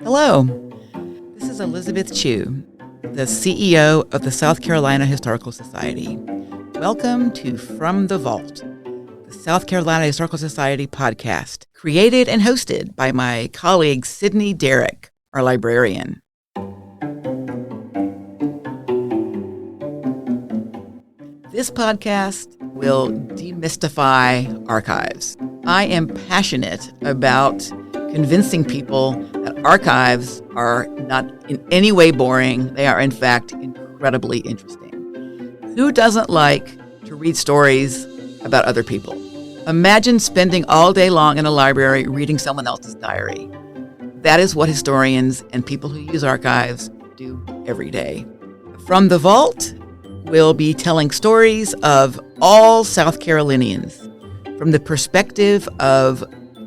Hello, this is Elizabeth Chu, the CEO of the South Carolina Historical Society. Welcome to From the Vault, the South Carolina Historical Society podcast, created and hosted by my colleague Sydney Derrick, our librarian. This podcast will demystify archives. I am passionate about convincing people that archives are not in any way boring. They are, in fact, incredibly interesting. Who doesn't like to read stories about other people? Imagine spending all day long in a library reading someone else's diary. That is what historians and people who use archives do every day. From the Vault, we'll be telling stories of all South Carolinians from the perspective of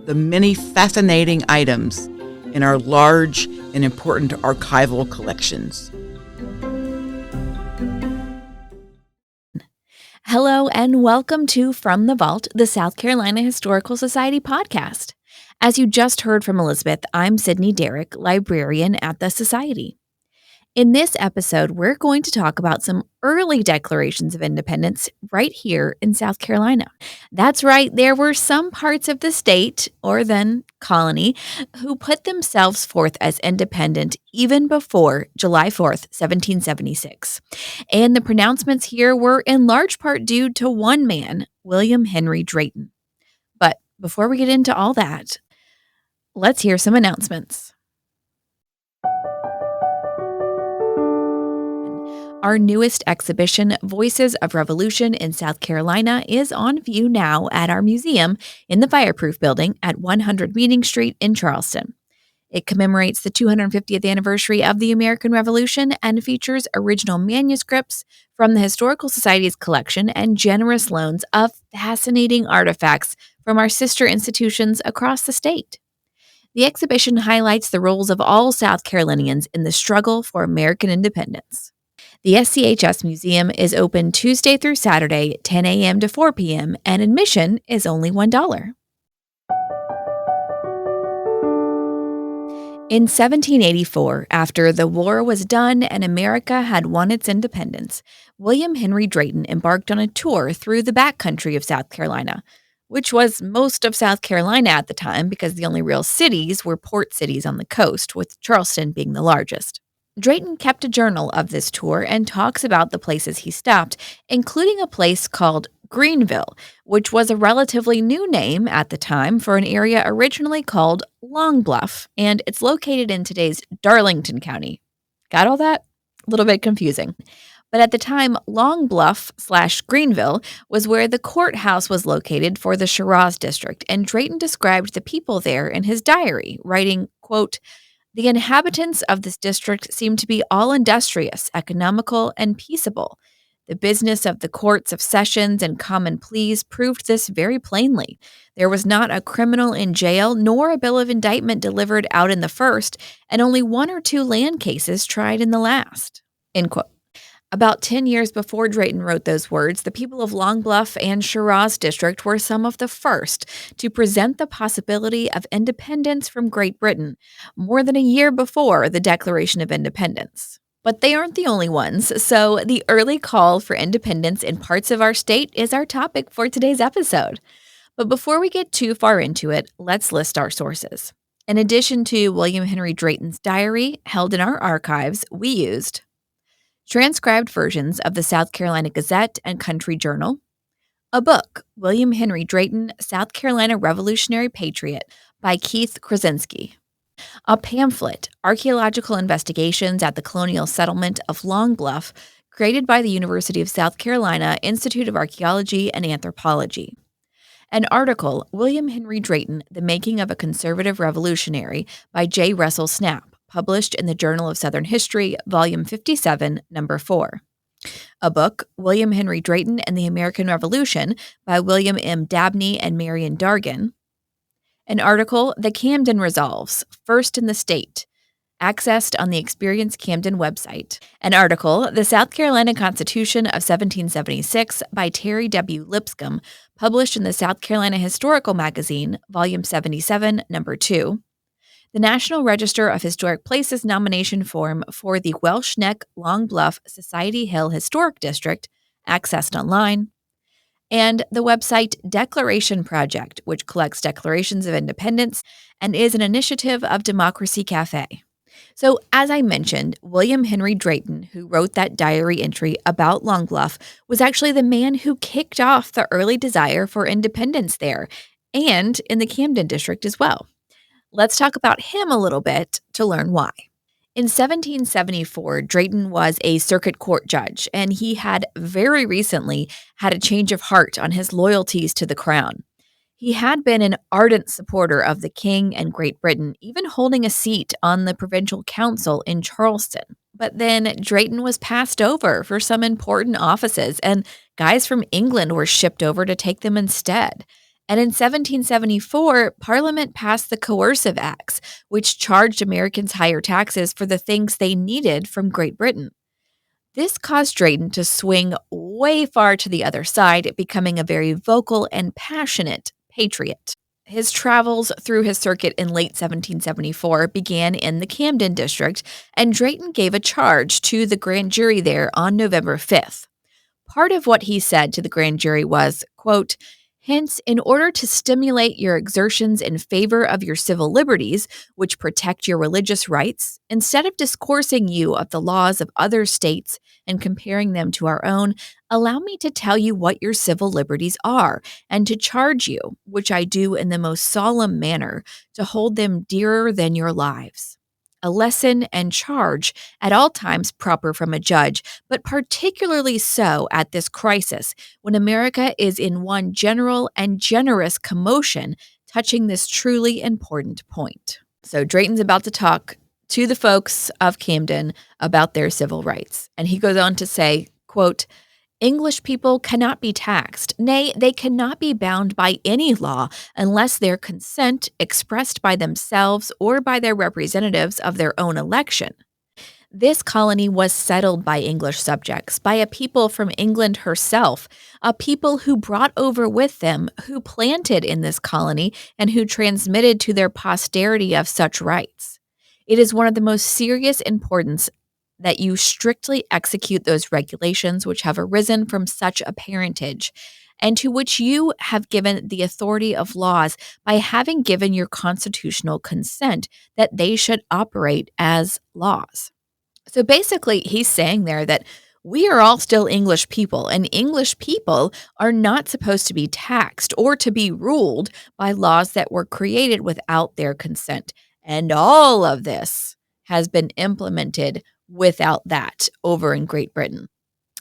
the many fascinating items in our large and important archival collections. Hello and welcome to From the Vault, the South Carolina Historical Society podcast. As you just heard from Elizabeth, I'm Sydney Derrick, librarian at the Society. In this episode, we're going to talk about some early declarations of independence right here in South Carolina. That's right, there were some parts of the state, or then colony, who put themselves forth as independent even before July 4th, 1776. And the pronouncements here were in large part due to one man, William Henry Drayton. But before we get into all that, let's hear some announcements. Our newest exhibition, Voices of Revolution in South Carolina, is on view now at our museum in the Fireproof Building at 100 Meeting Street in Charleston. It commemorates the 250th anniversary of the American Revolution and features original manuscripts from the Historical Society's collection and generous loans of fascinating artifacts from our sister institutions across the state. The exhibition highlights the roles of all South Carolinians in the struggle for American independence. The SCHS Museum is open Tuesday through Saturday, 10 a.m. to 4 p.m., and admission is only $1. In 1784, after the war was done and America had won its independence, William Henry Drayton embarked on a tour through the backcountry of South Carolina, which was most of South Carolina at the time because the only real cities were port cities on the coast, with Charleston being the largest. Drayton kept a journal of this tour and talks about the places he stopped, including a place called Greenville, which was a relatively new name at the time for an area originally called Long Bluff, and it's located in today's Darlington County. Got all that? A little bit confusing. But at the time, Long Bluff/Greenville was where the courthouse was located for the Shiraz district, and Drayton described the people there in his diary, writing, quote, "The inhabitants of this district seem to be all industrious, economical, and peaceable. The business of the courts of sessions and common pleas proved this very plainly. There was not a criminal in jail, nor a bill of indictment delivered out in the first, and only 1 or 2 land cases tried in the last." End quote. About 10 years before Drayton wrote those words, the people of Long Bluff and Shiraz District were some of the first to present the possibility of independence from Great Britain, more than a year before the Declaration of Independence. But they aren't the only ones, so the early call for independence in parts of our state is our topic for today's episode. But before we get too far into it, let's list our sources. In addition to William Henry Drayton's diary held in our archives, we used transcribed versions of the South Carolina Gazette and Country Journal, a book, William Henry Drayton, South Carolina Revolutionary Patriot, by Keith Krasinski, a pamphlet, Archaeological Investigations at the Colonial Settlement of Long Bluff, created by the University of South Carolina Institute of Archaeology and Anthropology, an article, William Henry Drayton, The Making of a Conservative Revolutionary, by J. Russell Snapp, published in the Journal of Southern History, Volume 57, Number 4. A book, William Henry Drayton and the American Revolution, by William M. Dabney and Marion Dargan. An article, The Camden Resolves, First in the State, accessed on the Experience Camden website. An article, The South Carolina Constitution of 1776, by Terry W. Lipscomb, published in the South Carolina Historical Magazine, Volume 77, Number 2, the National Register of Historic Places nomination form for the Welsh Neck Long Bluff Society Hill Historic District, accessed online, and the website Declaration Project, which collects declarations of independence and is an initiative of Democracy Cafe. So, as I mentioned, William Henry Drayton, who wrote that diary entry about Long Bluff, was actually the man who kicked off the early desire for independence there and in the Camden district as well. Let's talk about him a little bit to learn why. In 1774, Drayton was a circuit court judge, and he had very recently had a change of heart on his loyalties to the crown. He had been an ardent supporter of the king and Great Britain, even holding a seat on the provincial council in Charleston. But then Drayton was passed over for some important offices, and guys from England were shipped over to take them instead. And in 1774, Parliament passed the Coercive Acts, which charged Americans higher taxes for the things they needed from Great Britain. This caused Drayton to swing way far to the other side, becoming a very vocal and passionate patriot. His travels through his circuit in late 1774 began in the Camden district, and Drayton gave a charge to the grand jury there on November 5th. Part of what he said to the grand jury was, quote, "Hence, in order to stimulate your exertions in favor of your civil liberties, which protect your religious rights, instead of discoursing you of the laws of other states and comparing them to our own, allow me to tell you what your civil liberties are, and to charge you, which I do in the most solemn manner, to hold them dearer than your lives. A lesson and charge at all times proper from a judge, but particularly so at this crisis, when America is in one general and generous commotion touching this truly important point." So Drayton's about to talk to the folks of Camden about their civil rights. And he goes on to say, quote, "English people cannot be taxed. Nay, they cannot be bound by any law unless their consent, expressed by themselves or by their representatives of their own election. This colony was settled by English subjects, by a people from England herself, a people who brought over with them, who planted in this colony, and who transmitted to their posterity of such rights. It is one of the most serious importance that you strictly execute those regulations which have arisen from such a parentage, and to which you have given the authority of laws by having given your constitutional consent that they should operate as laws." So basically, he's saying there that we are all still English people, and English people are not supposed to be taxed or to be ruled by laws that were created without their consent. And all of this has been implemented without that over in Great Britain.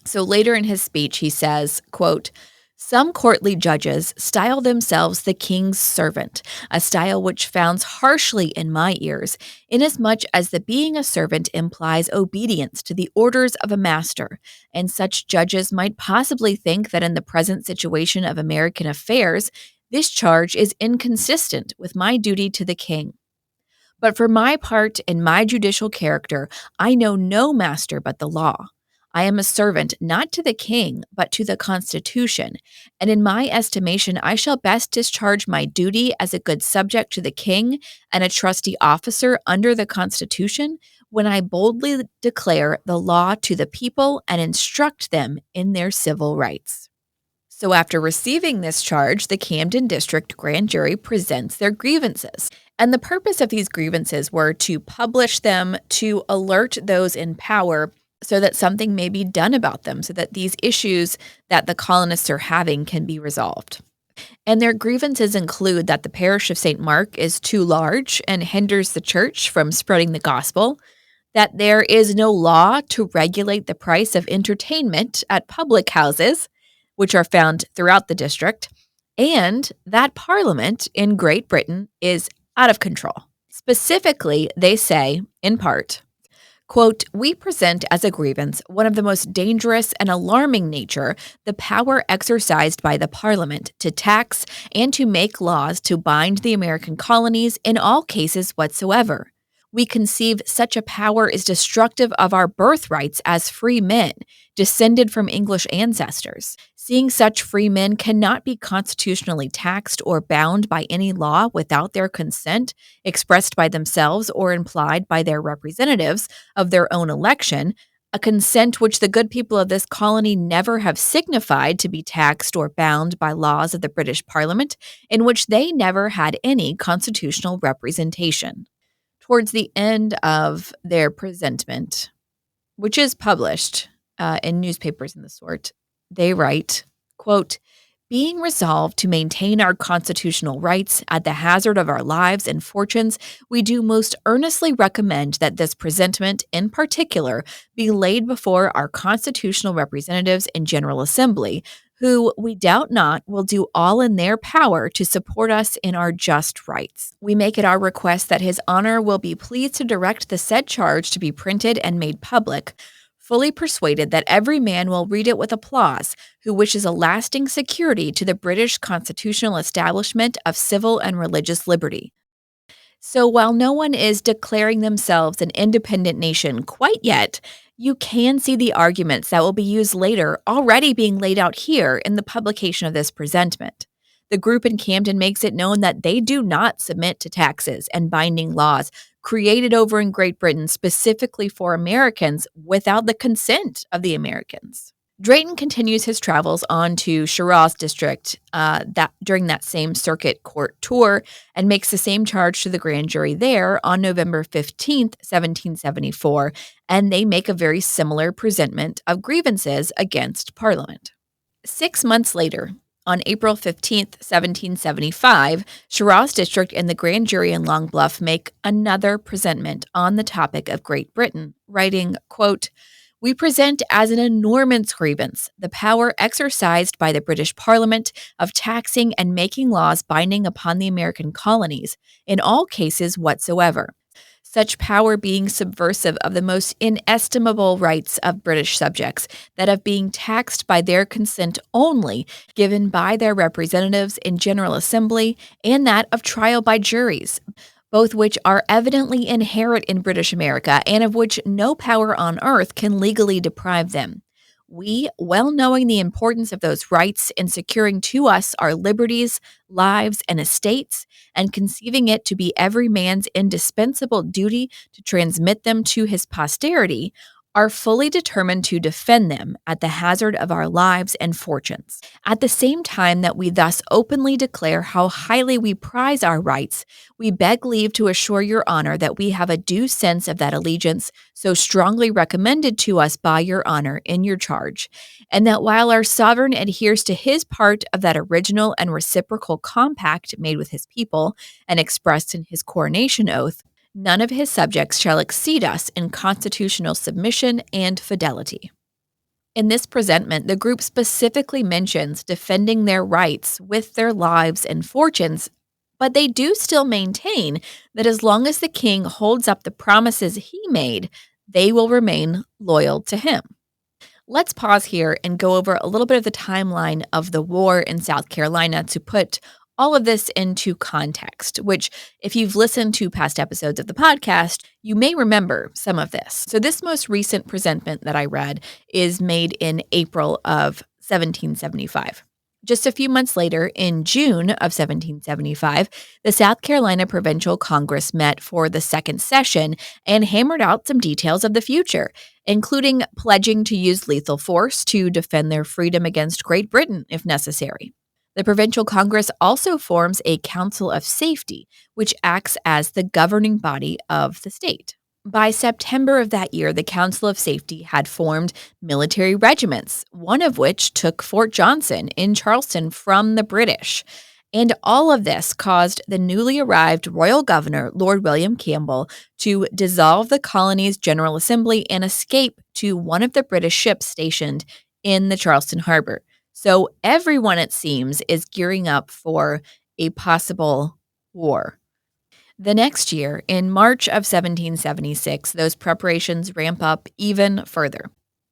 So later in his speech, he says, quote, "Some courtly judges style themselves the king's servant, a style which sounds harshly in my ears, inasmuch as the being a servant implies obedience to the orders of a master, and such judges might possibly think that in the present situation of American affairs, this charge is inconsistent with my duty to the king. But for my part in my judicial character, I know no master but the law. I am a servant not to the king, but to the Constitution, and in my estimation I shall best discharge my duty as a good subject to the king and a trusty officer under the Constitution when I boldly declare the law to the people and instruct them in their civil rights." So after receiving this charge, the Camden District Grand Jury presents their grievances. And the purpose of these grievances were to publish them, to alert those in power so that something may be done about them, so that these issues that the colonists are having can be resolved. And their grievances include that the parish of St. Mark is too large and hinders the church from spreading the gospel, that there is no law to regulate the price of entertainment at public houses, which are found throughout the district, and that Parliament in Great Britain is out of control. Specifically, they say, in part, quote, "We present as a grievance one of the most dangerous and alarming nature, the power exercised by the Parliament to tax and to make laws to bind the American colonies in all cases whatsoever, We conceive such a power is destructive of our birthrights as free men, descended from English ancestors. Seeing such free men cannot be constitutionally taxed or bound by any law without their consent, expressed by themselves or implied by their representatives of their own election, a consent which the good people of this colony never have signified to be taxed or bound by laws of the British Parliament, in which they never had any constitutional representation. Towards the end of their presentment, which is published in newspapers and the sort, they write, quote, being resolved to maintain our constitutional rights at the hazard of our lives and fortunes, we do most earnestly recommend that this presentment in particular be laid before our constitutional representatives in General Assembly, who, we doubt not, will do all in their power to support us in our just rights. We make it our request that His Honor will be pleased to direct the said charge to be printed and made public, fully persuaded that every man will read it with applause who wishes a lasting security to the British constitutional establishment of civil and religious liberty. So while no one is declaring themselves an independent nation quite yet, you can see the arguments that will be used later already being laid out here in the publication of this presentment. The group in Camden makes it known that they do not submit to taxes and binding laws created over in Great Britain specifically for Americans without the consent of the Americans. Drayton continues his travels on to Shiraz district during that same circuit court tour and makes the same charge to the grand jury there on November 15th, 1774, and they make a very similar presentment of grievances against Parliament. 6 months later, on April 15th, 1775, Shiraz district and the grand jury in Long Bluff make another presentment on the topic of Great Britain, writing, quote, we present as an enormous grievance the power exercised by the British Parliament of taxing and making laws binding upon the American colonies in all cases whatsoever, such power being subversive of the most inestimable rights of British subjects, that of being taxed by their consent only, given by their representatives in General Assembly, and that of trial by juries, both which are evidently inherent in British America and of which no power on earth can legally deprive them. We, well knowing the importance of those rights in securing to us our liberties, lives, and estates, and conceiving it to be every man's indispensable duty to transmit them to his posterity, are fully determined to defend them at the hazard of our lives and fortunes. At the same time that we thus openly declare how highly we prize our rights, we beg leave to assure your honor that we have a due sense of that allegiance so strongly recommended to us by your honor in your charge, and that while our sovereign adheres to his part of that original and reciprocal compact made with his people and expressed in his coronation oath, none of his subjects shall exceed us in constitutional submission and fidelity. In this presentment, the group specifically mentions defending their rights with their lives and fortunes, but they do still maintain that as long as the king holds up the promises he made, they will remain loyal to him. Let's pause here and go over a little bit of the timeline of the war in South Carolina to put all of this into context, which, if you've listened to past episodes of the podcast, you may remember some of this. So this most recent presentment that I read is made in April of 1775. Just a few months later, in June of 1775, the South Carolina Provincial Congress met for the second session and hammered out some details of the future, including pledging to use lethal force to defend their freedom against Great Britain if necessary. The Provincial Congress also forms a Council of Safety, which acts as the governing body of the state. By September of that year, the Council of Safety had formed military regiments, one of which took Fort Johnson in Charleston from the British. And all of this caused the newly arrived Royal Governor, Lord William Campbell, to dissolve the colony's General Assembly and escape to one of the British ships stationed in the Charleston harbor. So everyone, it seems, is gearing up for a possible war. The next year, in March of 1776, those preparations ramp up even further.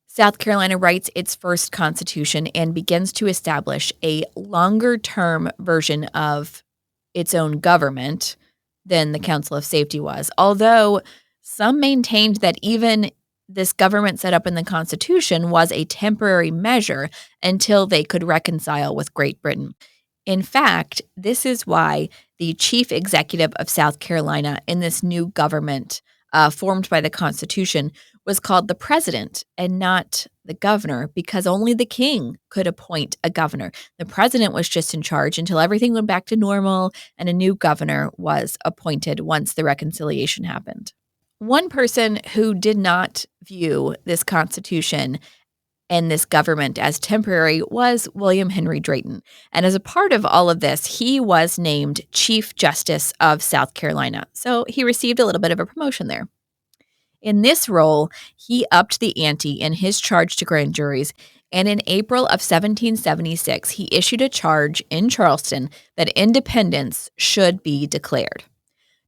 South Carolina writes its first constitution and begins to establish a longer-term version of its own government than the Council of Safety was, although some maintained that even this government set up in the Constitution was a temporary measure until they could reconcile with Great Britain. In fact, this is why the chief executive of South Carolina in this new government formed by the Constitution was called the president and not the governor, because only the king could appoint a governor. The president was just in charge until everything went back to normal and a new governor was appointed once the reconciliation happened. One person who did not view this Constitution and this government as temporary was William Henry Drayton. And as a part of all of this, he was named Chief Justice of South Carolina. So he received a little bit of a promotion there. In this role, he upped the ante in his charge to grand juries, and in April of 1776, he issued a charge in Charleston that independence should be declared.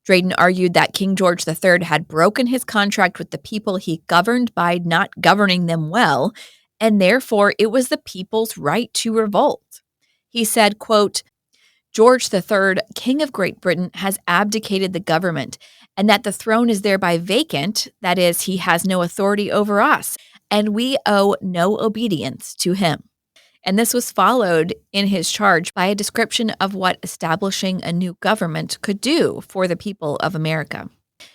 Drayton argued that King George III had broken his contract with the people he governed by not governing them well, and therefore it was the people's right to revolt. He said, quote, George III, King of Great Britain, has abdicated the government, and that the throne is thereby vacant, that is, he has no authority over us, and we owe no obedience to him. And this was followed in his charge by a description of what establishing a new government could do for the people of America.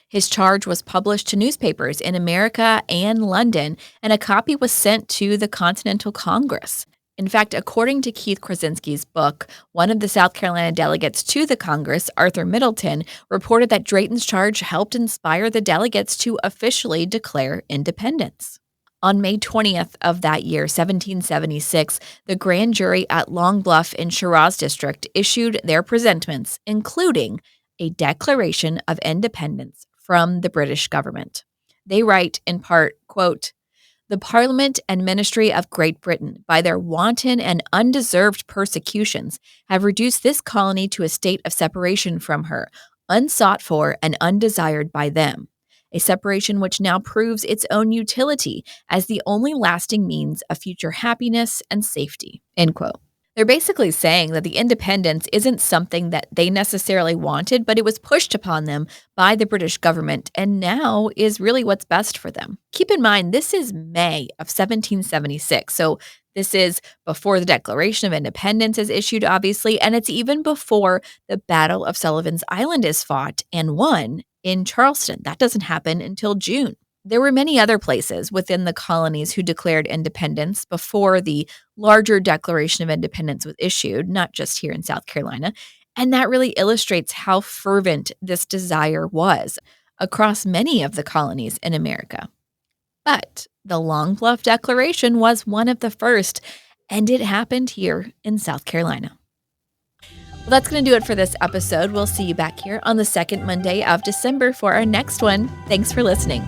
His charge was published to newspapers in America and London, and a copy was sent to the Continental Congress. In fact, according to Keith Krasinski's book, one of the South Carolina delegates to the Congress, Arthur Middleton, reported that Drayton's charge helped inspire the delegates to officially declare independence. On May 20th of that year, 1776, the grand jury at Long Bluff in Shiraz District issued their presentments, including a declaration of independence from the British government. They write in part, quote, the Parliament and Ministry of Great Britain, by their wanton and undeserved persecutions, have reduced this colony to a state of separation from her, unsought for and undesired by them, a separation which now proves its own utility as the only lasting means of future happiness and safety. End quote. They're basically saying that the independence isn't something that they necessarily wanted, but it was pushed upon them by the British government and now is really what's best for them. Keep in mind, this is May of 1776, so this is before the Declaration of Independence is issued, obviously, and it's even before the Battle of Sullivan's Island is fought and won in Charleston. That doesn't happen until June. There were many other places within the colonies who declared independence before the larger Declaration of Independence was issued, not just here in South Carolina, and that really illustrates how fervent this desire was across many of the colonies in America. But the Long Bluff Declaration was one of the first, and it happened here in South Carolina. Well, that's going to do it for this episode. We'll see you back here on the second Monday of December for our next one. Thanks for listening.